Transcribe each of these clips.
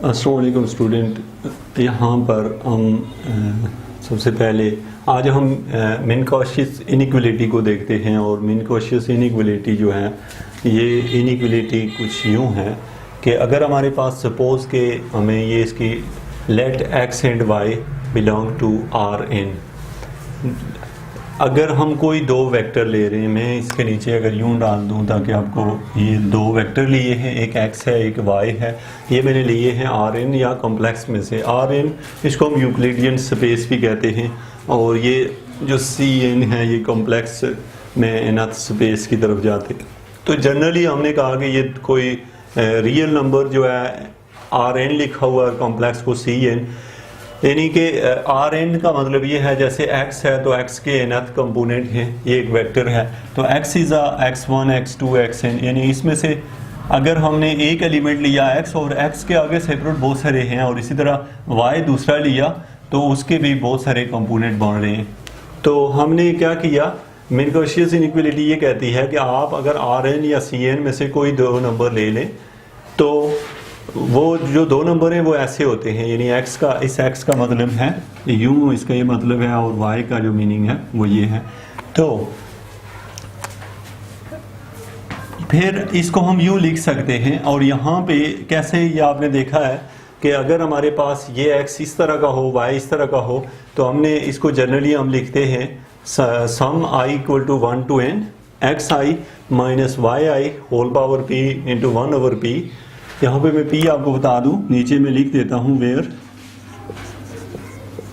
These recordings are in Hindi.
अस्सलाम वालेकुम स्टूडेंट। यहाँ पर हम सबसे पहले आज हम मिनकॉशियस इनइक्वलिटी को देखते हैं। और मिनकॉशियस इनइक्वलिटी जो है ये इनइक्वलिटी कुछ यूँ है कि अगर हमारे पास सपोज़ के हमें ये इसकी let X and Y belong to R N, अगर हम कोई दो वेक्टर ले रहे हैं, मैं इसके नीचे अगर यूं डाल दूं ताकि आपको ये दो वेक्टर लिए हैं, एक x है एक y है, ये मैंने लिए हैं आर एन या कॉम्प्लेक्स में से आर एन, इसको हम यूक्लिडियन स्पेस भी कहते हैं। और ये जो सी एन है ये कॉम्प्लेक्स में nth स्पेस की तरफ जाते हैं। तो जनरली हमने कहा कि ये कोई रियल नंबर जो है आर एन लिखा हुआ है कॉम्प्लेक्स को सी एन, यानी कि आर एन का मतलब ये है जैसे x है तो x के nth कंपोनेंट हैं, ये एक वेक्टर है तो x is x1 x2 xn, यानी इसमें से अगर हमने एक एलिमेंट लिया x और x के आगे सेपरेट बहुत सारे हैं और इसी तरह y दूसरा लिया तो उसके भी बहुत सारे कंपोनेंट बन रहे हैं। तो हमने क्या किया, मिनकॉशियस इनइक्वलिटी ये कहती है कि आप अगर आर एन या सी एन में से कोई दो नंबर ले लें तो वो जो दो नंबर हैं वो ऐसे होते हैं, यानी x का, इस x का मतलब है u, इसका ये मतलब है, और y का जो मीनिंग है वो ये है। तो फिर इसको हम u लिख सकते हैं। और यहाँ पे कैसे, ये आपने देखा है कि अगर हमारे पास ये x इस तरह का हो, y इस तरह का हो, तो हमने इसको जनरली हम लिखते हैं sum i equal to 1 to n X I minus Y I whole power p into 1/p। यहाँ पे मैं p आपको बता दूं, नीचे में लिख देता हूँ वेयर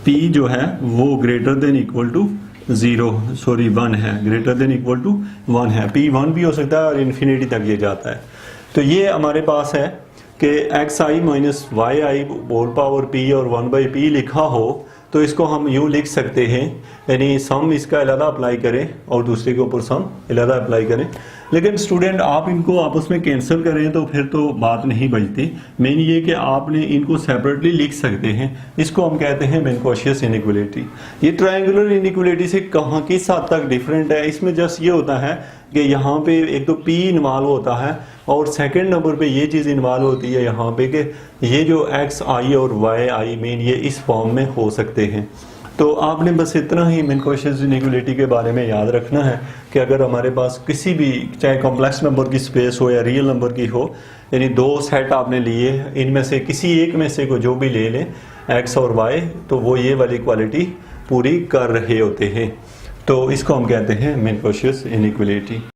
p जो है वो ग्रेटर देन इक्वल टू 1 है, ग्रेटर देन इक्वल टू 1 है। p 1 भी हो सकता है और इन्फिनिटी तक ये जाता है। तो ये हमारे पास है कि x I minus Y I whole power p और 1/p लिखा हो तो इसको हम यूँ लिख सकते हैं, यानी सम इसका अलग अप्लाई करें और दूसरे के ऊपर सम अलग अप्लाई करें। लेकिन स्टूडेंट आप इनको आपस में कैंसिल करें तो फिर तो बात नहीं बचती। मेन ये कि आपने इनको सेपरेटली लिख सकते हैं, इसको हम कहते हैं मिनकॉशियस इनइक्वलिटी। ये ट्रायंगुलर इनइक्वलिटी से कहाँ किस हद तक डिफरेंट है, इसमें जस्ट ये होता है कि यहाँ पे एक तो p इन्वॉल्व होता है और सेकंड नंबर पे ये चीज़ इन्वॉल्व होती है यहाँ पे कि ये जो एक्स आई और वाई आई मीन ये इस फॉर्म में हो सकते हैं। तो आपने बस इतना ही मिनकॉशियस इनइक्वलिटी के बारे में याद रखना है कि अगर हमारे पास किसी भी, चाहे कॉम्प्लेक्स नंबर की स्पेस हो या रियल नंबर की हो, यानी दो सेट आपने लिए, इनमें से किसी एक में से को जो भी ले लें एक्स और वाई, तो वो ये वाली क्वालिटी पूरी कर रहे होते हैं। तो इसको हम कहते हैं मिनकॉशियस इनइक्वलिटी।